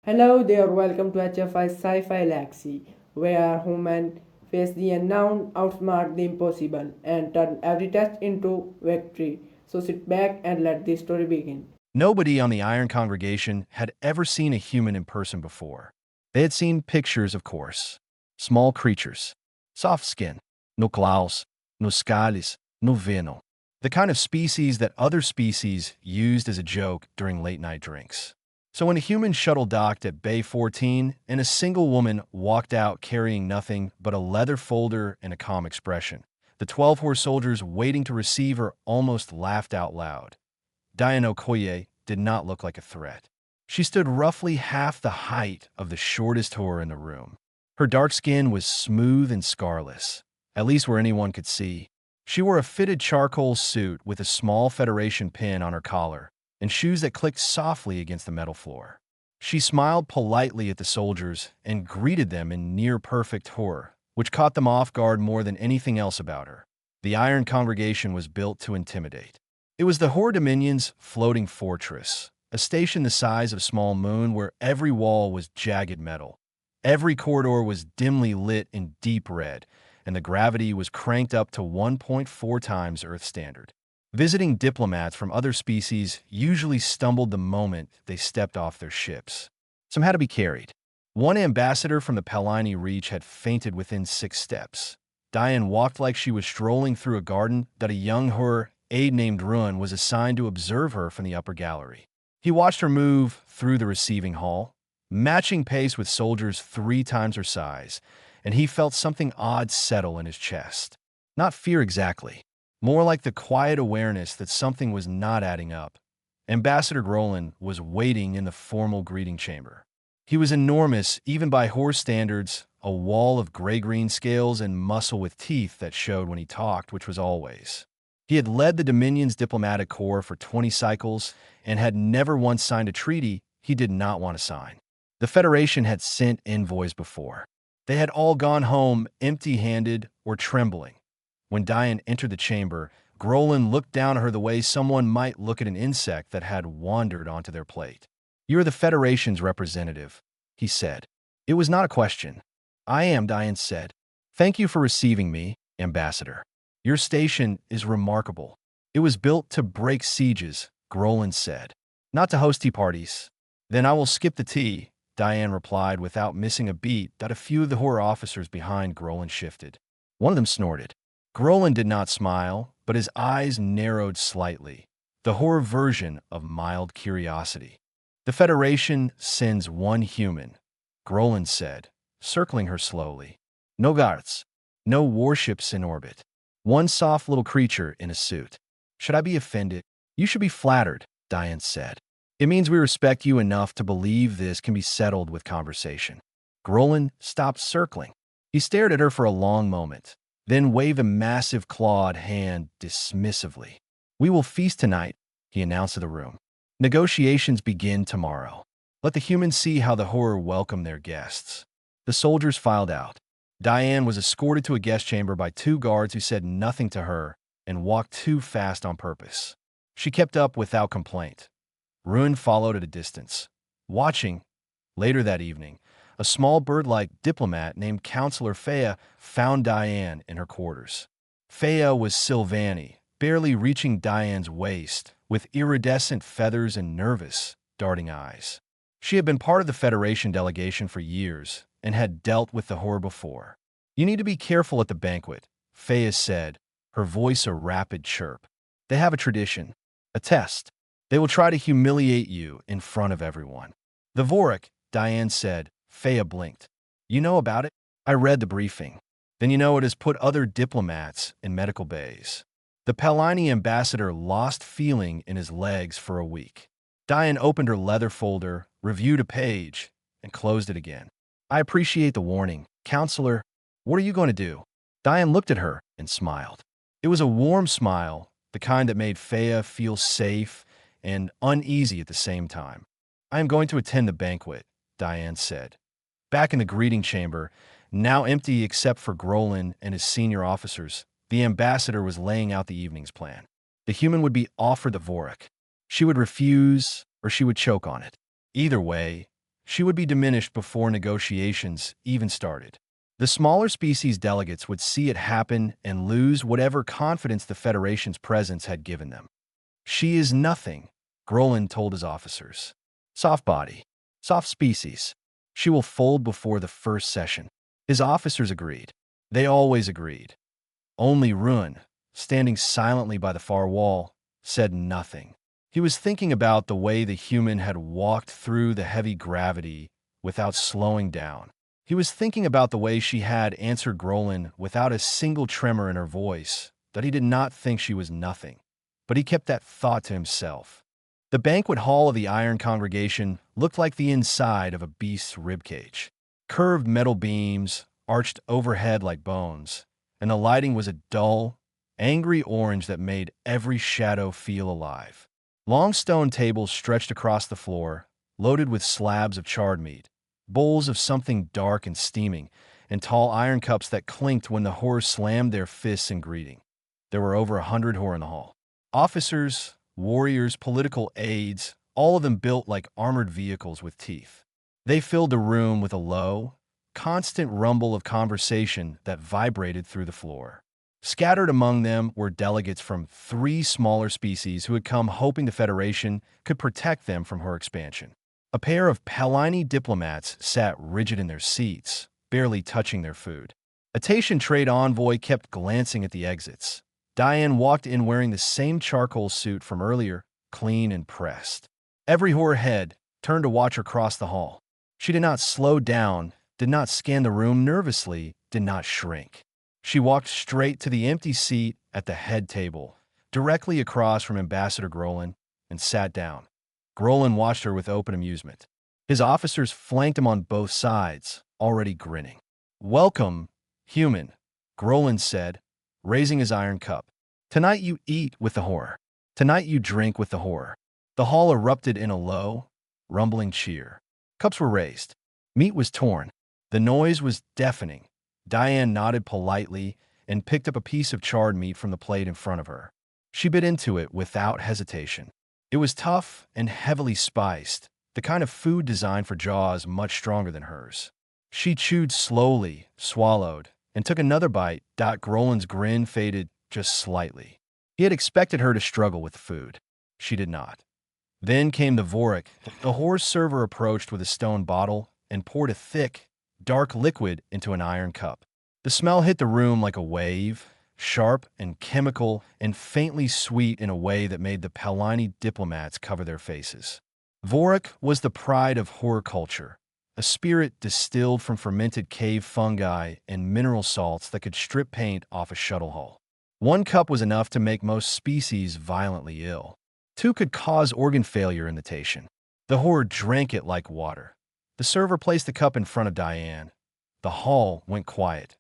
Hello there, welcome to HFY Sci-Fi Galaxy, where humans face the unknown, outsmart the impossible, and turn every test into victory. So sit back and let the story begin. Nobody on the Iron Congregation had ever seen a human in person before. They had seen pictures, of course. Small creatures, soft skin, no claws, no scales, no venom. The kind of species that other species used as a joke during late-night drinks. So when a human shuttle docked at Bay 14 and a single woman walked out carrying nothing but a leather folder and a calm expression, the 12 horse soldiers waiting to receive her almost laughed out loud. Diane Okoye did not look like a threat. She stood roughly half the height of the shortest whore in the room. Her dark skin was smooth and scarless, at least where anyone could see. She wore a fitted charcoal suit with a small Federation pin on her collar and shoes that clicked softly against the metal floor. She smiled politely at the soldiers and greeted them in near-perfect horror, which caught them off guard more than anything else about her. The Iron Congregation was built to intimidate. It was the Horde Dominion's floating fortress, a station the size of Small Moon where every wall was jagged metal. Every corridor was dimly lit in deep red, and the gravity was cranked up to 1.4 times Earth standard. Visiting diplomats from other species usually stumbled the moment they stepped off their ships. Some had to be carried. One ambassador from the Palini Reach had fainted within 6 steps. Diane walked like she was strolling through a garden that a young her aide named Ruin was assigned to observe her from the upper gallery. He watched her move through the receiving hall, matching pace with soldiers 3 times her size, and he felt something odd settle in his chest. Not fear exactly, more like the quiet awareness that something was not adding up. Ambassador Groland was waiting in the formal greeting chamber. He was enormous, even by horse standards, a wall of gray-green scales and muscle with teeth that showed when he talked, which was always. He had led the Dominion's diplomatic corps for 20 cycles and had never once signed a treaty he did not want to sign. The Federation had sent envoys before. They had all gone home empty-handed or trembling. When Diane entered the chamber, Groland looked down at her the way someone might look at an insect that had wandered onto their plate. "You're the Federation's representative," he said. It was not a question. "I am," Diane said. "Thank you for receiving me, Ambassador. Your station is remarkable. It was built to break sieges," Groland said. "Not to host tea parties." "Then I will skip the tea," Diane replied without missing a beat that a few of the horror officers behind Groland shifted. One of them snorted. Groland did not smile, but his eyes narrowed slightly, the horror version of mild curiosity. "The Federation sends one human," Groland said, circling her slowly. "No guards, no warships in orbit. One soft little creature in a suit. Should I be offended?" "You should be flattered," Diane said. "It means we respect you enough to believe this can be settled with conversation." Groland stopped circling. He stared at her for a long moment, then waved a massive clawed hand dismissively. "We will feast tonight," he announced to the room. "Negotiations begin tomorrow. Let the humans see how the horror welcome their guests." The soldiers filed out. Diane was escorted to a guest chamber by 2 guards who said nothing to her and walked too fast on purpose. She kept up without complaint. Ruin followed at a distance, watching. Later that evening, a small bird-like diplomat named Counselor Fea found Diane in her quarters. Fea was Sylvani, barely reaching Diane's waist, with iridescent feathers and nervous, darting eyes. She had been part of the Federation delegation for years and had dealt with the horror before. "You need to be careful at the banquet," Fea said, her voice a rapid chirp. "They have a tradition, a test. They will try to humiliate you in front of everyone." "The Vorik," Diane said. Fea blinked. "You know about it?" "I read the briefing." "Then you know it has put other diplomats in medical bays." The Palini ambassador lost feeling in his legs for a week. Diane opened her leather folder, reviewed a page, and closed it again. "I appreciate the warning. Counselor, what are you going to do?" Diane looked at her and smiled. It was a warm smile, the kind that made Fea feel safe and uneasy at the same time. "I am going to attend the banquet," Diane said. Back in the greeting chamber, now empty except for Groland and his senior officers, the ambassador was laying out the evening's plan. The human would be offered the Vorik. She would refuse, or she would choke on it. Either way, she would be diminished before negotiations even started. The smaller species delegates would see it happen and lose whatever confidence the Federation's presence had given them. She is nothing, Groland told his officers. Soft body, soft species. She will fold before the first session. His officers agreed. They always agreed. Only Ruin, standing silently by the far wall, said nothing. He was thinking about the way the human had walked through the heavy gravity without slowing down. He was thinking about the way she had answered Groland without a single tremor in her voice, that he did not think she was nothing. But he kept that thought to himself. The banquet hall of the Iron Congregation looked like the inside of a beast's ribcage. Curved metal beams arched overhead like bones, and the lighting was a dull, angry orange that made every shadow feel alive. Long stone tables stretched across the floor, loaded with slabs of charred meat, bowls of something dark and steaming, and tall iron cups that clinked when the Horrors slammed their fists in greeting. There were over 100 Horror in the hall. Officers, warriors, political aides, all of them built like armored vehicles with teeth. They filled the room with a low, constant rumble of conversation that vibrated through the floor. Scattered among them were delegates from 3 smaller species who had come hoping the Federation could protect them from her expansion. A pair of Palini diplomats sat rigid in their seats, barely touching their food. A Taitian trade envoy kept glancing at the exits. Diane walked in wearing the same charcoal suit from earlier, clean and pressed. Every Horror head turned to watch her cross the hall. She did not slow down, did not scan the room nervously, did not shrink. She walked straight to the empty seat at the head table, directly across from Ambassador Groland, and sat down. Groland watched her with open amusement. His officers flanked him on both sides, already grinning. "Welcome, human," Groland said, raising his iron cup. "Tonight you eat with the Horror. Tonight you drink with the Horror." The hall erupted in a low, rumbling cheer. Cups were raised. Meat was torn. The noise was deafening. Diane nodded politely and picked up a piece of charred meat from the plate in front of her. She bit into it without hesitation. It was tough and heavily spiced, the kind of food designed for jaws much stronger than hers. She chewed slowly, swallowed, and took another bite. Groland's grin faded just slightly. He had expected her to struggle with the food. She did not. Then came the Vorik. The Horror server approached with a stone bottle and poured a thick, dark liquid into an iron cup. The smell hit the room like a wave, sharp and chemical and faintly sweet in a way that made the Palini diplomats cover their faces. Vorik was the pride of Horror culture, a spirit distilled from fermented cave fungi and mineral salts that could strip paint off a shuttle hull. 1 cup was enough to make most species violently ill. 2 could cause organ failure in the Taitian. The Horror drank it like water. The server placed the cup in front of Diane. The hall went quiet.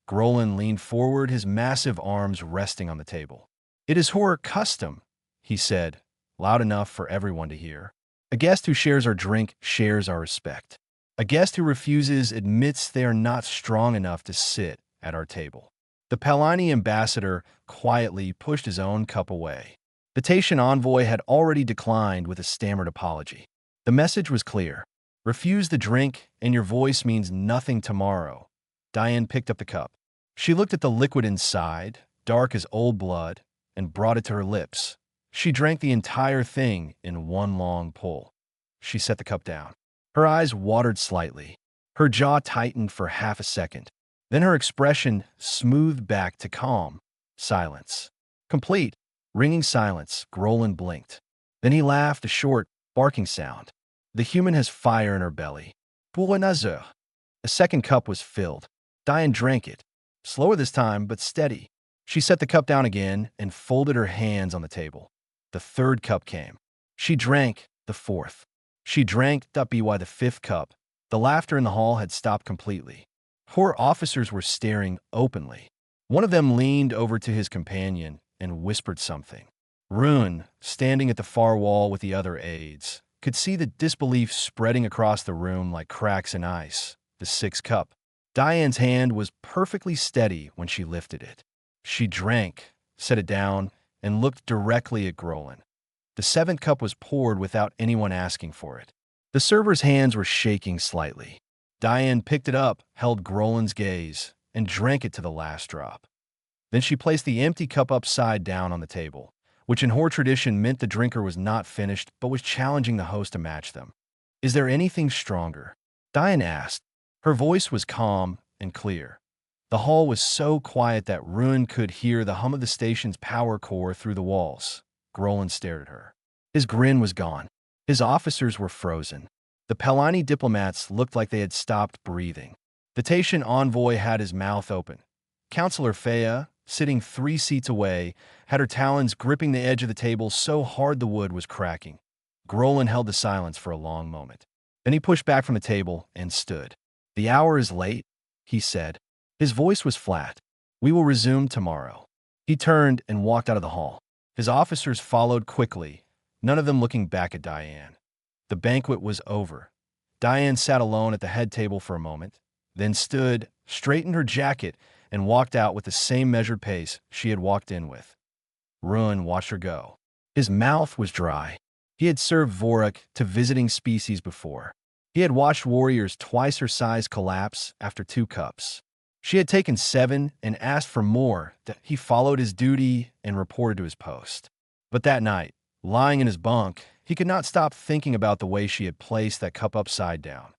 Groland leaned forward, his massive arms resting on the table. "It is Horror custom," he said, loud enough for everyone to hear. "A guest who shares our drink shares our respect. A guest who refuses admits they are not strong enough to sit at our table." The Palini ambassador quietly pushed his own cup away. The Taitian envoy had already declined with a stammered apology. The message was clear. "Refuse the drink, and your voice means nothing tomorrow." Diane picked up the cup. She looked at the liquid inside, dark as old blood, and brought it to her lips. She drank the entire thing in one long pull. She set the cup down. Her eyes watered slightly. Her jaw tightened for half a second. Then her expression smoothed back to calm. Silence. Complete, ringing silence. Groland blinked. Then he laughed, a short, barking sound. The human has fire in her belly. Pour un azur. A second cup was filled. Diane drank it. Slower this time, but steady. She set the cup down again and folded her hands on the table. The 3rd cup came. She drank the 4th. She drank by the 5th cup. The laughter in the hall had stopped completely. Horror officers were staring openly. One of them leaned over to his companion and whispered something. Rune, standing at the far wall with the other aides, could see the disbelief spreading across the room like cracks in ice. The 6th cup. Diane's hand was perfectly steady when she lifted it. She drank, set it down, and looked directly at Groland. The 7th cup was poured without anyone asking for it. The server's hands were shaking slightly. Diane picked it up, held Grolin's gaze, and drank it to the last drop. Then she placed the empty cup upside down on the table, which in Horde tradition meant the drinker was not finished but was challenging the host to match them. Is there anything stronger? Diane asked. Her voice was calm and clear. The hall was so quiet that Ruin could hear the hum of the station's power core through the walls. Grolin stared at her. His grin was gone. His officers were frozen. The Pelani diplomats looked like they had stopped breathing. The Taitian envoy had his mouth open. Counselor Fea, sitting 3 seats away, had her talons gripping the edge of the table so hard the wood was cracking. Grolin held the silence for a long moment. Then he pushed back from the table and stood. The hour is late, he said. His voice was flat. We will resume tomorrow. He turned and walked out of the hall. His officers followed quickly, none of them looking back at Diane. The banquet was over. Diane sat alone at the head table for a moment, then stood, straightened her jacket, and walked out with the same measured pace she had walked in with. Ruin watched her go. His mouth was dry. He had served Vorak to visiting species before. He had watched warriors twice her size collapse after 2 cups. She had taken 7 and asked for more. He followed his duty and reported to his post. But that night, lying in his bunk, he could not stop thinking about the way she had placed that cup upside down.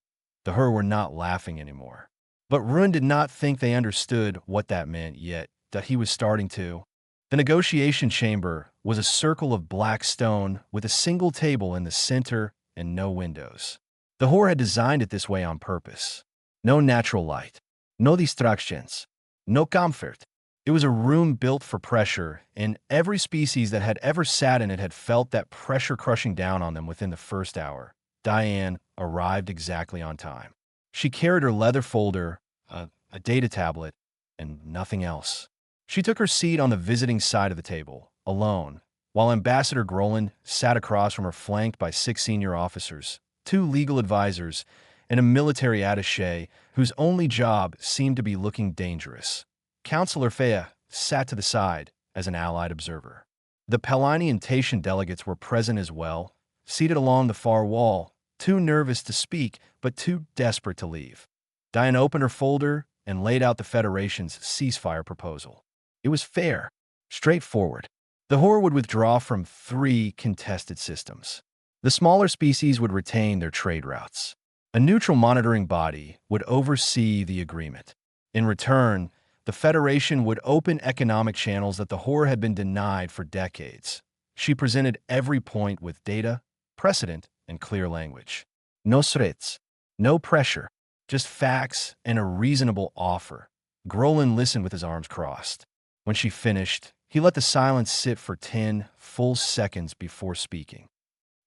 The Her were not laughing anymore. But Ruin did not think they understood what that meant yet, that he was starting to. The negotiation chamber was a circle of black stone with a single table in the center and no windows. The Horde had designed it this way on purpose. No natural light. No distractions. No comfort. It was a room built for pressure, and every species that had ever sat in it had felt that pressure crushing down on them within the first hour. Diane arrived exactly on time. She carried her leather folder, a data tablet, and nothing else. She took her seat on the visiting side of the table, alone, while Ambassador Grolin sat across from her flanked by 6 senior officers, 2 legal advisors, and a military attaché whose only job seemed to be looking dangerous. Counselor Fea sat to the side as an allied observer. The Pelani and Taitian delegates were present as well, seated along the far wall, too nervous to speak but too desperate to leave. Diane opened her folder and laid out the Federation's ceasefire proposal. It was fair, straightforward. The Horde would withdraw from 3 contested systems. The smaller species would retain their trade routes. A neutral monitoring body would oversee the agreement. In return, the Federation would open economic channels that the Horde had been denied for decades. She presented every point with data, precedent, and clear language. No threats, no pressure, just facts and a reasonable offer. Grolin listened with his arms crossed. When she finished, he let the silence sit for 10 full seconds before speaking.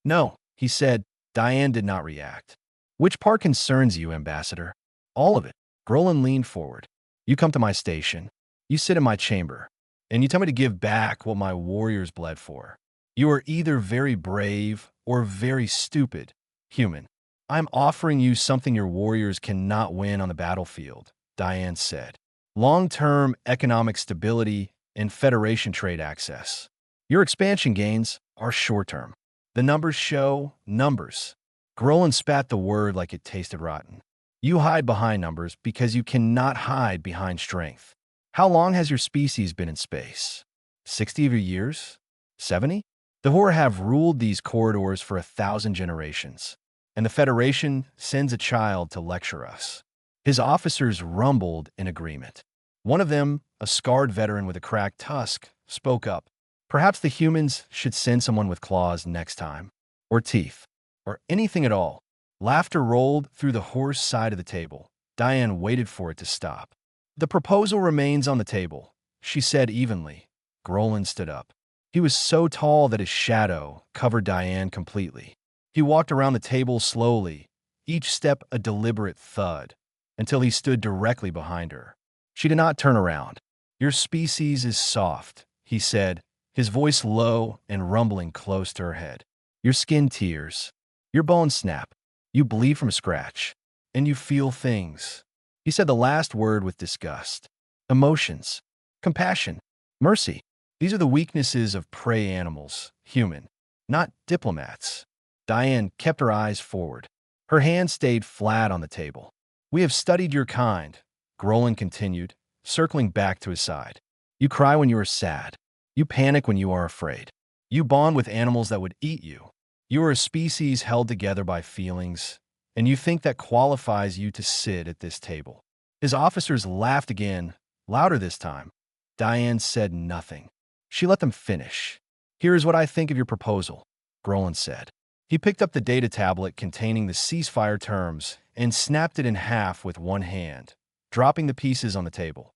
No, he said. Diane did not react. Which part concerns you, Ambassador? All of it. Grolin leaned forward. You come to my station. You sit in my chamber. And you tell me to give back what my warriors bled for. You are either very brave or very stupid, human. I'm offering you something your warriors cannot win on the battlefield, Diane said. Long-term economic stability and Federation trade access. Your expansion gains are short-term. The numbers show numbers. Grolin spat the word like it tasted rotten. You hide behind numbers because you cannot hide behind strength. How long has your species been in space? 60 of your years? 70? The Horde have ruled these corridors for 1,000 generations, and the Federation sends a child to lecture us. His officers rumbled in agreement. One of them, a scarred veteran with a cracked tusk, spoke up. Perhaps the humans should send someone with claws next time, or teeth, or anything at all. Laughter rolled through the Horde's side of the table. Diane waited for it to stop. The proposal remains on the table, she said evenly. Grolin stood up. He was so tall that his shadow covered Diane completely. He walked around the table slowly, each step a deliberate thud, until he stood directly behind her. She did not turn around. Your species is soft, he said, his voice low and rumbling close to her head. Your skin tears. Your bones snap. You bleed from a scratch. And you feel things. He said the last word with disgust. Emotions. Compassion. Mercy. These are the weaknesses of prey animals, human, not diplomats. Diane kept her eyes forward. Her hand stayed flat on the table. "We have studied your kind," Grolan continued, circling back to his side. "You cry when you are sad. You panic when you are afraid. You bond with animals that would eat you. You are a species held together by feelings, and you think that qualifies you to sit at this table." His officers laughed again, louder this time. Diane said nothing. She let them finish. "Here is what I think of your proposal," Grolan said. He picked up the data tablet containing the ceasefire terms and snapped it in half with one hand, dropping the pieces on the table.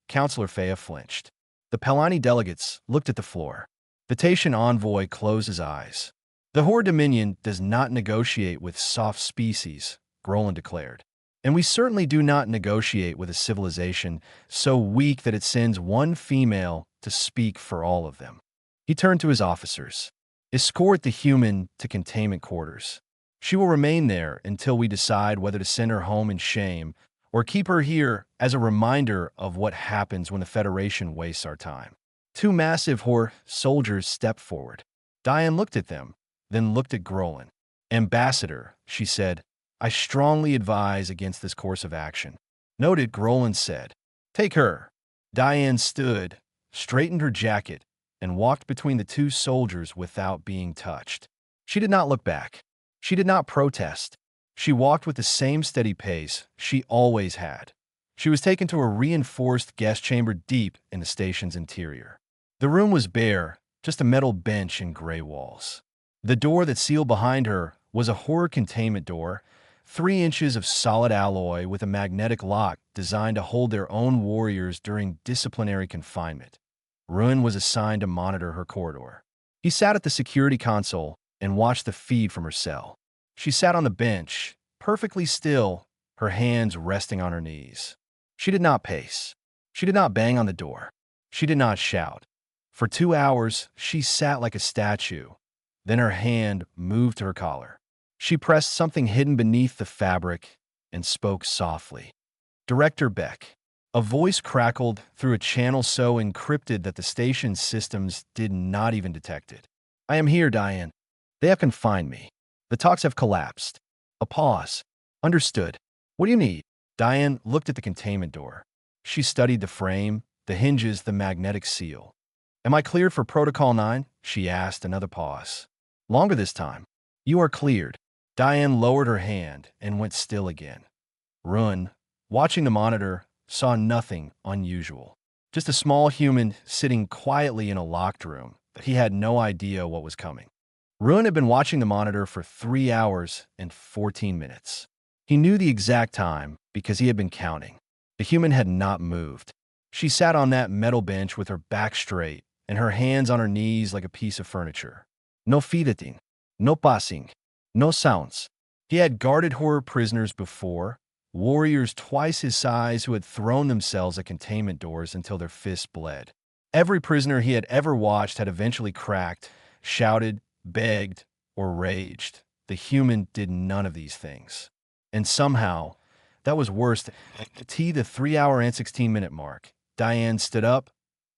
Counselor Fea flinched. The Pelani delegates looked at the floor. The Taitian envoy closed his eyes. "The Horde Dominion does not negotiate with soft species," Grolan declared. "And we certainly do not negotiate with a civilization so weak that it sends one female to speak for all of them." He turned to his officers. "Escort the human to containment quarters. She will remain there until we decide whether to send her home in shame or keep her here as a reminder of what happens when the Federation wastes our time." Two massive Horde soldiers stepped forward. Diane looked at them, then looked at Grolan. "Ambassador," she said, "I strongly advise against this course of action." "Noted," Grolan said. "Take her." Diane stood, straightened her jacket, and walked between the two soldiers without being touched. She did not look back. She did not protest. She walked with the same steady pace she always had. She was taken to a reinforced guest chamber deep in the station's interior. The room was bare, just a metal bench and gray walls. The door that sealed behind her was a horror containment door, 3 inches of solid alloy with a magnetic lock designed to hold their own warriors during disciplinary confinement. Ruin was assigned to monitor her corridor. He sat at the security console and watched the feed from her cell. She sat on the bench, perfectly still, her hands resting on her knees. She did not pace. She did not bang on the door. She did not shout. For 2 hours, she sat like a statue. Then her hand moved to her collar. She pressed something hidden beneath the fabric and spoke softly. "Director Beck." A voice crackled through a channel so encrypted that the station's systems did not even detect it. "I am here, Diane. They have confined me. The talks have collapsed." A pause. "Understood. What do you need?" Diane looked at the containment door. She studied the frame, the hinges, the magnetic seal. "Am I cleared for Protocol 9? She asked. Another pause. "Longer this time." "You are cleared." Diane lowered her hand and went still again. Ruin, watching the monitor, saw nothing unusual. Just a small human sitting quietly in a locked room, but he had no idea what was coming. Ruin had been watching the monitor for 3 hours and 14 minutes. He knew the exact time because he had been counting. The human had not moved. She sat on that metal bench with her back straight and her hands on her knees like a piece of furniture. No fideting, no passing, no sounds. He had guarded horror prisoners before, warriors twice his size who had thrown themselves at containment doors until their fists bled. Every prisoner he had ever watched had eventually cracked, shouted, begged, or raged. The human did none of these things. And somehow, that was worse than the 3-hour and 16-minute mark. Diane stood up.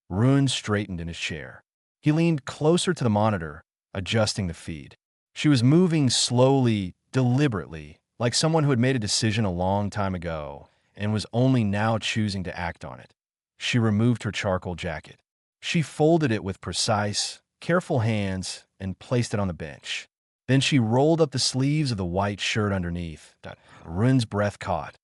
Ruin straightened in his chair. He leaned closer to the monitor, adjusting the feed. She was moving slowly, deliberately, like someone who had made a decision a long time ago and was only now choosing to act on it. She removed her charcoal jacket. She folded it with precise, careful hands and placed it on the bench. Then she rolled up the sleeves of the white shirt underneath. Ruin's breath caught.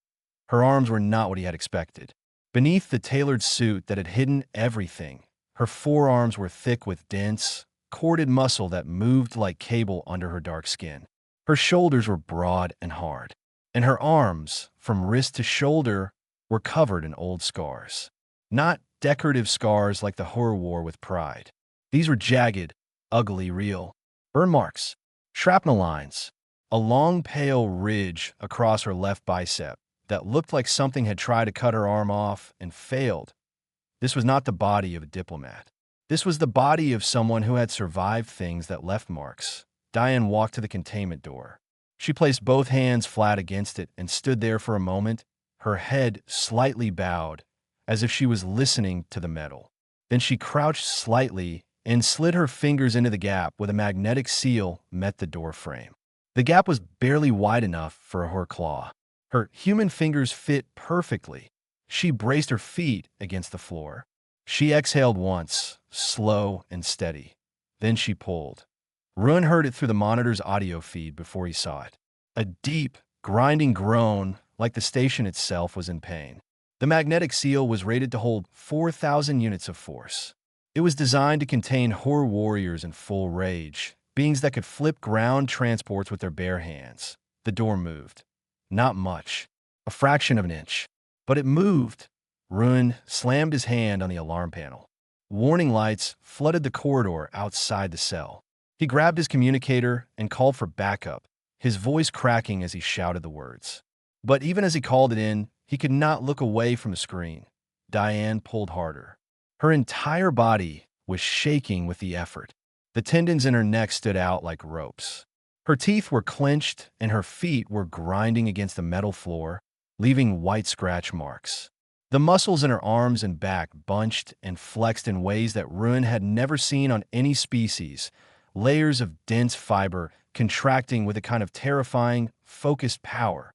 Her arms were not what he had expected. Beneath the tailored suit that had hidden everything, her forearms were thick with dense, corded muscle that moved like cable under her dark skin. Her shoulders were broad and hard, and her arms, from wrist to shoulder, were covered in old scars. Not decorative scars like the horror wore with pride. These were jagged, ugly, real. Burn marks, shrapnel lines, a long pale ridge across her left bicep that looked like something had tried to cut her arm off and failed. This was not the body of a diplomat. This was the body of someone who had survived things that left marks. Diane walked to the containment door. She placed both hands flat against it and stood there for a moment, her head slightly bowed, as if she was listening to the metal. Then she crouched slightly and slid her fingers into the gap where the magnetic seal met the door frame. The gap was barely wide enough for her claw. Her human fingers fit perfectly. She braced her feet against the floor. She exhaled once, slow and steady. Then she pulled. Ruin heard it through the monitor's audio feed before he saw it. A deep, grinding groan, like the station itself was in pain. The magnetic seal was rated to hold 4,000 units of force. It was designed to contain horror warriors in full rage, beings that could flip ground transports with their bare hands. The door moved. Not much. A fraction of an inch. But it moved. Ruin slammed his hand on the alarm panel. Warning lights flooded the corridor outside the cell. He grabbed his communicator and called for backup, his voice cracking as he shouted the words. But even as he called it in, he could not look away from the screen. Diane pulled harder. Her entire body was shaking with the effort. The tendons in her neck stood out like ropes. Her teeth were clenched and her feet were grinding against the metal floor, leaving white scratch marks. The muscles in her arms and back bunched and flexed in ways that Ruin had never seen on any species, layers of dense fiber contracting with a kind of terrifying, focused power.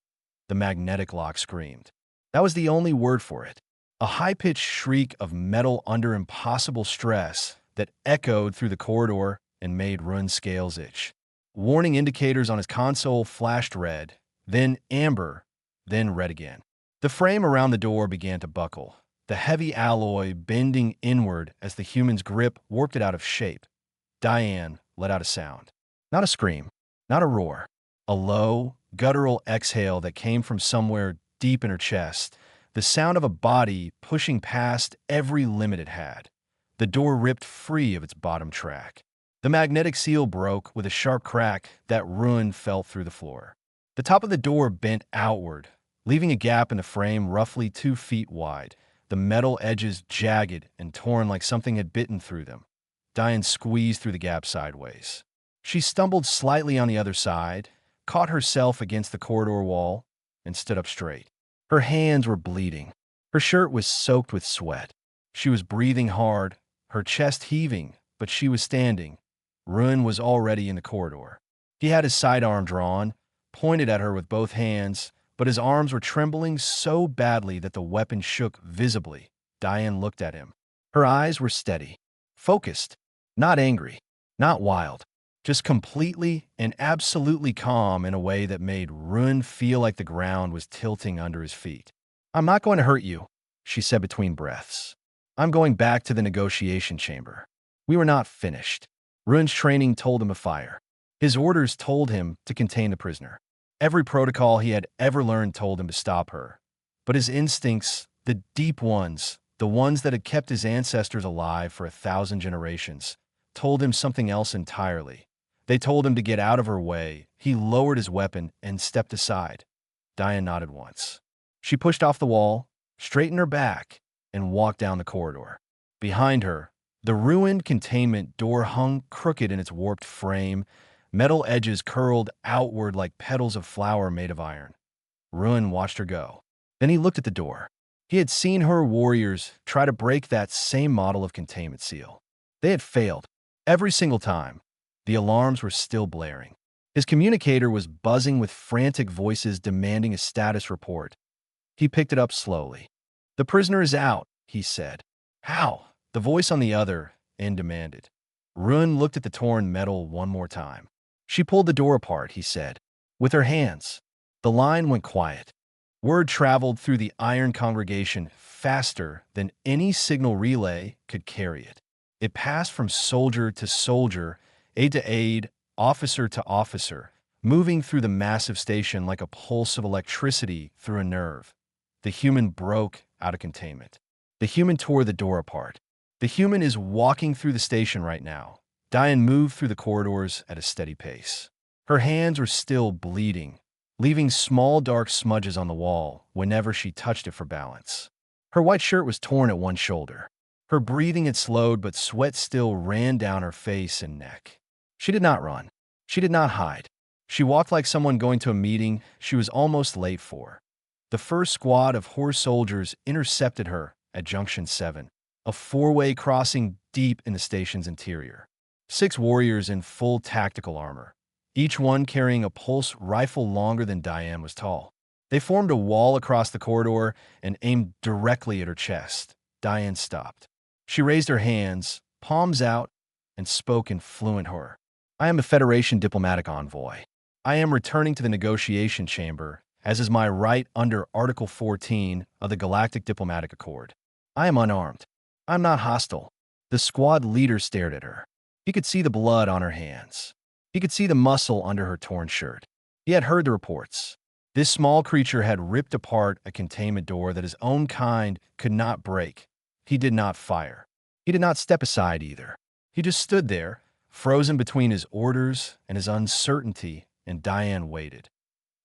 The magnetic lock screamed. That was the only word for it. A high-pitched shriek of metal under impossible stress that echoed through the corridor and made Ruin's scales itch. Warning indicators on his console flashed red, then amber, then red again. The frame around the door began to buckle, the heavy alloy bending inward as the human's grip warped it out of shape. Diane let out a sound. Not a scream, not a roar. A low, guttural exhale that came from somewhere deep in her chest, the sound of a body pushing past every limit it had. The door ripped free of its bottom track. The magnetic seal broke with a sharp crack that Ruin felt through the floor. The top of the door bent outward, leaving a gap in the frame roughly 2 feet wide, the metal edges jagged and torn like something had bitten through them. Diane squeezed through the gap sideways. She stumbled slightly on the other side, caught herself against the corridor wall, and stood up straight. Her hands were bleeding. Her shirt was soaked with sweat. She was breathing hard, her chest heaving, but she was standing. Ruin was already in the corridor. He had his sidearm drawn, pointed at her with both hands, but his arms were trembling so badly that the weapon shook visibly. Diane looked at him. Her eyes were steady, focused, not angry, not wild, just completely and absolutely calm in a way that made Ruin feel like the ground was tilting under his feet. "I'm not going to hurt you," she said between breaths. "I'm going back to the negotiation chamber. We were not finished." Ruin's training told him to fire. His orders told him to contain the prisoner. Every protocol he had ever learned told him to stop her. But his instincts, the deep ones, the ones that had kept his ancestors alive for 1,000 generations, told him something else entirely. They told him to get out of her way. He lowered his weapon and stepped aside. Diane nodded once. She pushed off the wall, straightened her back, and walked down the corridor. Behind her, the ruined containment door hung crooked in its warped frame, metal edges curled outward like petals of flower made of iron. Ruin watched her go. Then he looked at the door. He had seen her warriors try to break that same model of containment seal. They had failed. Every single time. The alarms were still blaring. His communicator was buzzing with frantic voices demanding a status report. He picked it up slowly. "The prisoner is out," he said. "How?" the voice on the other end demanded. Ruin looked at the torn metal one more time. "She pulled the door apart," he said, "with her hands." The line went quiet. Word traveled through the iron congregation faster than any signal relay could carry it. It passed from soldier to soldier, aide to aide, officer to officer, moving through the massive station like a pulse of electricity through a nerve. The human broke out of containment. The human tore the door apart. The human is walking through the station right now. Diane moved through the corridors at a steady pace. Her hands were still bleeding, leaving small dark smudges on the wall whenever she touched it for balance. Her white shirt was torn at one shoulder. Her breathing had slowed, but sweat still ran down her face and neck. She did not run. She did not hide. She walked like someone going to a meeting she was almost late for. The first squad of horse soldiers intercepted her at Junction 7, a four-way crossing deep in the station's interior. 6 warriors in full tactical armor. each one carrying a pulse rifle longer than Diane was tall. They formed a wall across the corridor and aimed directly at her chest. Diane stopped. She raised her hands, palms out, and spoke in fluent Her. I am a Federation diplomatic envoy. I am returning to the negotiation chamber, as is my right under Article 14 of the Galactic Diplomatic Accord. I am unarmed. I'm not hostile. The squad leader stared at her. He could see the blood on her hands. He could see the muscle under her torn shirt. He had heard the reports. This small creature had ripped apart a containment door that his own kind could not break. He did not fire. He did not step aside either. He just stood there, frozen between his orders and his uncertainty, and Diane waited.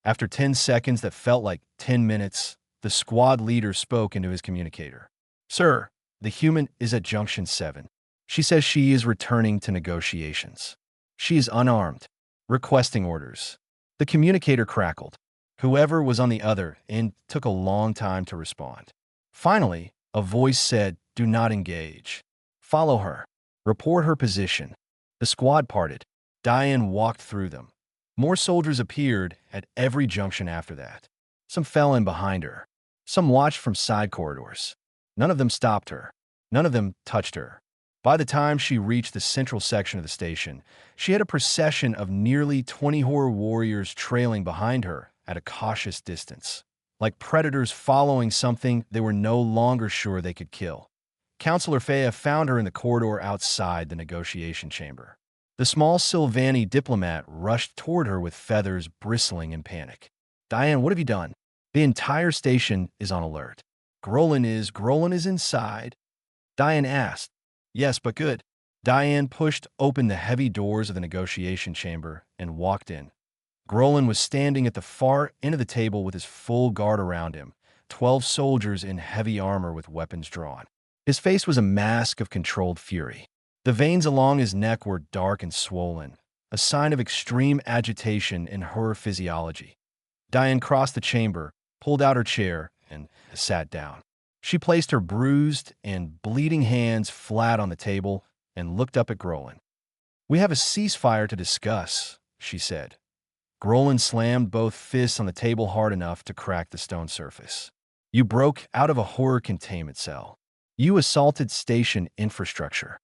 After 10 seconds that felt like 10 minutes, the squad leader spoke into his communicator. Sir, the human is at Junction 7. She says she is returning to negotiations. She is unarmed, requesting orders. The communicator crackled. Whoever was on the other end took a long time to respond. Finally, a voice said, "Do not engage. Follow her. Report her position." The squad parted. Diane walked through them. More soldiers appeared at every junction after that. Some fell in behind her. Some watched from side corridors. None of them stopped her. None of them touched her. By the time she reached the central section of the station, she had a procession of nearly 20 horror warriors trailing behind her at a cautious distance, like predators following something they were no longer sure they could kill. Counselor Fea found her in the corridor outside the negotiation chamber. The small Sylvani diplomat rushed toward her with feathers bristling in panic. Diane, what have you done? The entire station is on alert. Grolin is inside. Diane asked. Yes, but good. Diane pushed open the heavy doors of the negotiation chamber and walked in. Grolin was standing at the far end of the table with his full guard around him, 12 soldiers in heavy armor with weapons drawn. His face was a mask of controlled fury. The veins along his neck were dark and swollen, a sign of extreme agitation in her physiology. Diane crossed the chamber, pulled out her chair, and sat down. She placed her bruised and bleeding hands flat on the table and looked up at Grolin. We have a ceasefire to discuss, she said. Grolin slammed both fists on the table hard enough to crack the stone surface. You broke out of a horror containment cell. You assaulted station infrastructure.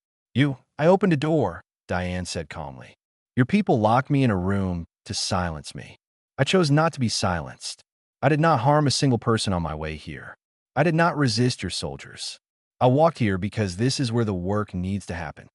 I opened a door, Diane said calmly. Your people locked me in a room to silence me. I chose not to be silenced. I did not harm a single person on my way here. I did not resist your soldiers. I walked here because this is where the work needs to happen.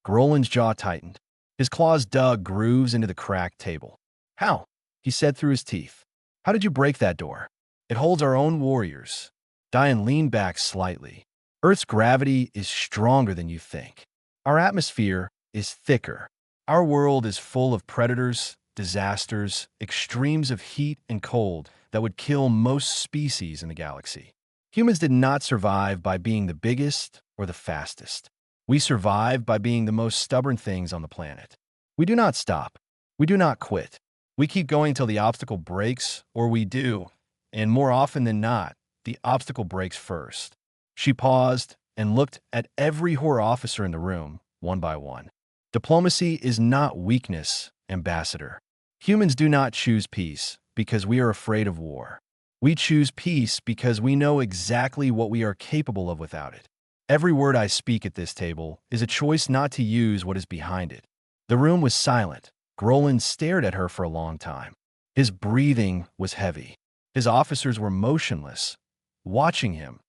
Grolin's jaw tightened. His claws dug grooves into the cracked table. How? He said through his teeth. How did you break that door? It holds our own warriors. Diane leaned back slightly. Earth's gravity is stronger than you think. Our atmosphere is thicker. Our world is full of predators, disasters, extremes of heat and cold that would kill most species in the galaxy. Humans did not survive by being the biggest or the fastest. We survived by being the most stubborn things on the planet. We do not stop. We do not quit. We keep going till the obstacle breaks, or we do, and more often than not, the obstacle breaks first. She paused and looked at every horror officer in the room, one by one. Diplomacy is not weakness, Ambassador. Humans do not choose peace because we are afraid of war. We choose peace because we know exactly what we are capable of without it. Every word I speak at this table is a choice not to use what is behind it. The room was silent. Grolin stared at her for a long time. His breathing was heavy. His officers were motionless, watching him,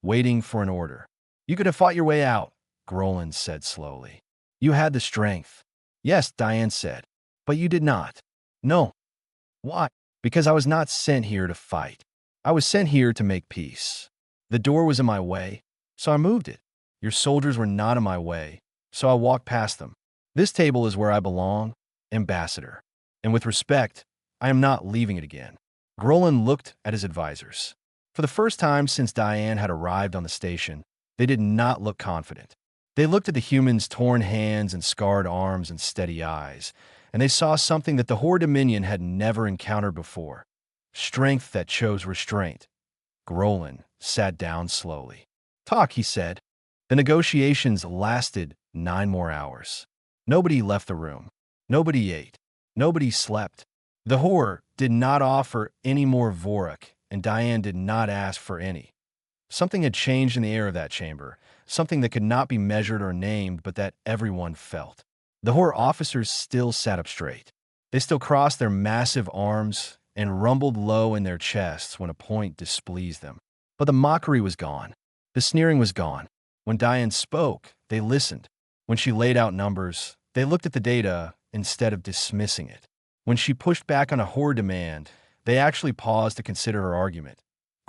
waiting for an order. You could have fought your way out, Grolin said slowly. You had the strength. Yes, Diane said, but you did not. No. Why? Because I was not sent here to fight. I was sent here to make peace. The door was in my way, so I moved it. Your soldiers were not in my way, so I walked past them. This table is where I belong, Ambassador. And with respect, I am not leaving it again. Grolin looked at his advisors. For the first time since Diane had arrived on the station, they did not look confident. They looked at the human's torn hands and scarred arms and steady eyes, and they saw something that the Horde Dominion had never encountered before. Strength that chose restraint. Grolin sat down slowly. Talk, he said. The negotiations lasted 9 more hours. Nobody left the room. Nobody ate. Nobody slept. The horror did not offer any more Vorak, and Diane did not ask for any. Something had changed in the air of that chamber, something that could not be measured or named, but that everyone felt. The horror officers still sat up straight. They still crossed their massive arms and rumbled low in their chests when a point displeased them. But the mockery was gone. The sneering was gone. When Diane spoke, they listened. When she laid out numbers, they looked at the data instead of dismissing it. When she pushed back on a horror demand, they actually paused to consider her argument.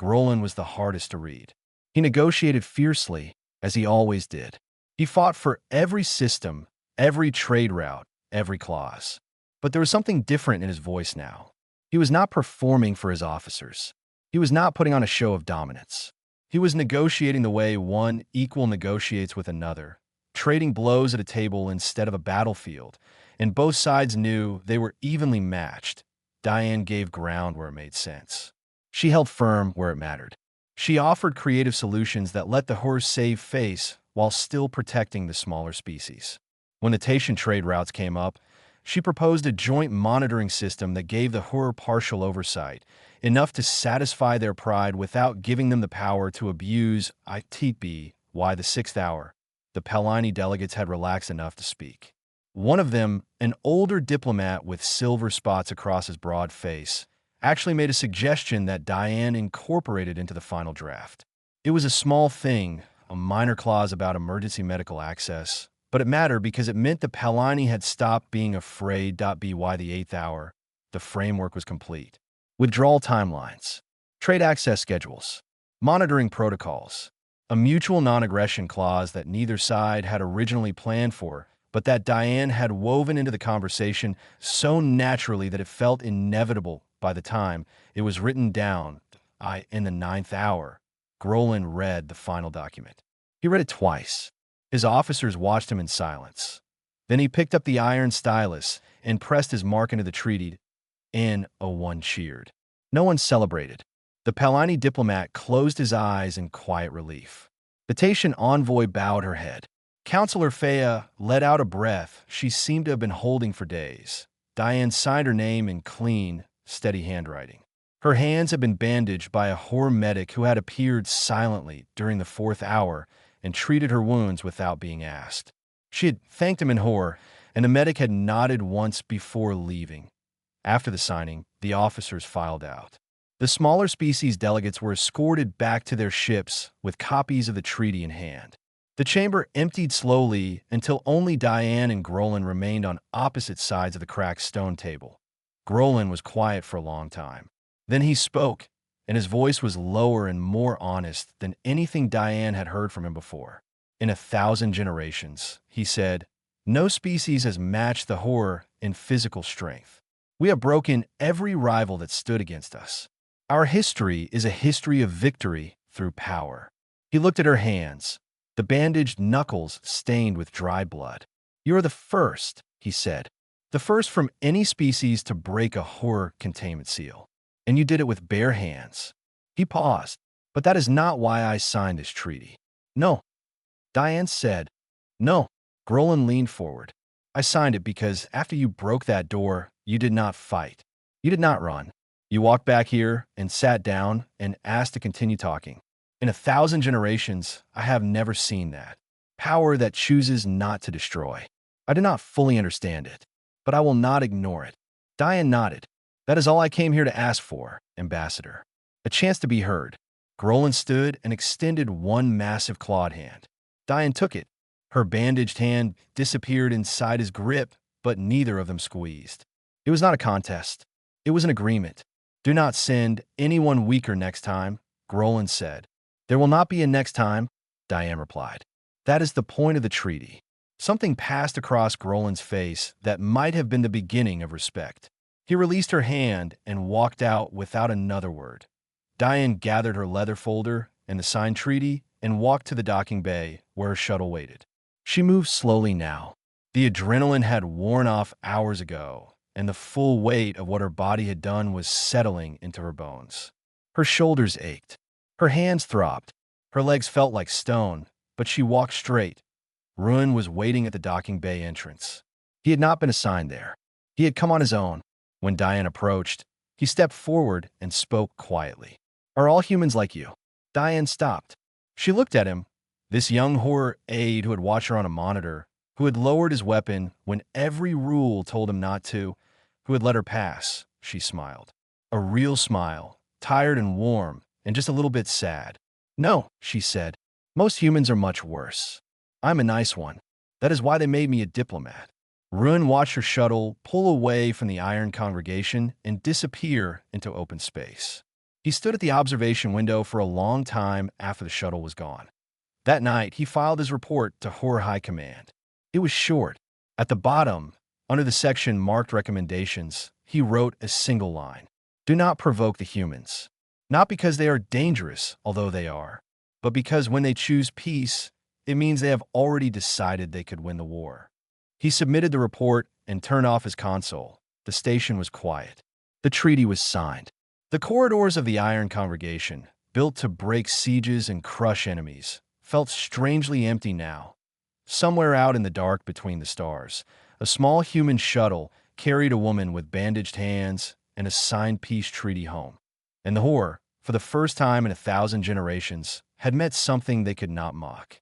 Grolin was the hardest to read. He negotiated fiercely, as he always did. He fought for every system, every trade route, every clause. But there was something different in his voice now. He was not performing for his officers. He was not putting on a show of dominance. He was negotiating the way one equal negotiates with another, trading blows at a table instead of a battlefield, and both sides knew they were evenly matched. Diane gave ground where it made sense. She held firm where it mattered. She offered creative solutions that let the horror save face while still protecting the smaller species. When the Taitian trade routes came up, she proposed a joint monitoring system that gave the horror partial oversight, enough to satisfy their pride without giving them the power to abuse ITB. Why the 6th hour? The Pelini delegates had relaxed enough to speak. One of them, an older diplomat with silver spots across his broad face, actually made a suggestion that Diane incorporated into the final draft. It was a small thing, a minor clause about emergency medical access, but it mattered because it meant the Pelini had stopped being afraid. By the 8th hour, the framework was complete. Withdrawal timelines, trade access schedules, monitoring protocols, a mutual non-aggression clause that neither side had originally planned for, but that Diane had woven into the conversation so naturally that it felt inevitable by the time it was written down. In the 9th hour, Grolin read the final document. He read it twice. His officers watched him in silence. Then he picked up the iron stylus and pressed his mark into the treaty. N01 cheered. No one celebrated. The Pelini diplomat closed his eyes in quiet relief. The Taitian envoy bowed her head. Counselor Fea let out a breath she seemed to have been holding for days. Diane signed her name in clean, steady handwriting. Her hands had been bandaged by a horror medic who had appeared silently during the 4th hour and treated her wounds without being asked. She had thanked him in horror, and the medic had nodded once before leaving. After the signing, the officers filed out. The smaller species delegates were escorted back to their ships with copies of the treaty in hand. The chamber emptied slowly until only Diane and Grolin remained on opposite sides of the cracked stone table. Grolin was quiet for a long time. Then he spoke, and his voice was lower and more honest than anything Diane had heard from him before. In 1,000 generations, he said, no species has matched the horror in physical strength. We have broken every rival that stood against us. Our history is a history of victory through power. He looked at her hands, the bandaged knuckles stained with dry blood. You are the first, he said, the first from any species to break a horror containment seal. And you did it with bare hands. He paused. But that is not why I signed this treaty. No. Diane said. No. Grolin leaned forward. I signed it because after you broke that door, you did not fight. You did not run. You walked back here and sat down and asked to continue talking. In 1,000 generations, I have never seen that. Power that chooses not to destroy. I do not fully understand it, but I will not ignore it. Diane nodded. That is all I came here to ask for, Ambassador. A chance to be heard. Grolin stood and extended one massive clawed hand. Diane took it. Her bandaged hand disappeared inside his grip, but neither of them squeezed. It was not a contest. It was an agreement. Do not send anyone weaker next time, Grolin said. There will not be a next time, Diane replied. That is the point of the treaty. Something passed across Grolin's face that might have been the beginning of respect. He released her hand and walked out without another word. Diane gathered her leather folder and the signed treaty and walked to the docking bay where her shuttle waited. She moved slowly now. The adrenaline had worn off hours ago, and the full weight of what her body had done was settling into her bones. Her shoulders ached. Her hands throbbed. Her legs felt like stone, but she walked straight. Ruin was waiting at the docking bay entrance. He had not been assigned there. He had come on his own. When Diane approached, he stepped forward and spoke quietly. Are all humans like you? Diane stopped. She looked at him, this young horror aide who had watched her on a monitor, who had lowered his weapon when every rule told him not to, who had let her pass. She smiled. A real smile, tired and warm, and just a little bit sad. No, she said. Most humans are much worse. I'm a nice one. That is why they made me a diplomat. Ruin watched her shuttle pull away from the iron congregation and disappear into open space. He stood at the observation window for a long time after the shuttle was gone. That night, he filed his report to Horror High Command. It was short. At the bottom, under the section marked recommendations, he wrote a single line. Do not provoke the humans. Not because they are dangerous, although they are, but because when they choose peace, it means they have already decided they could win the war. He submitted the report and turned off his console. The station was quiet. The treaty was signed. The corridors of the Iron Congregation, built to break sieges and crush enemies, felt strangely empty now. Somewhere out in the dark between the stars, a small human shuttle carried a woman with bandaged hands and a signed peace treaty home. And the horror, for the first time in 1,000 generations, had met something they could not mock.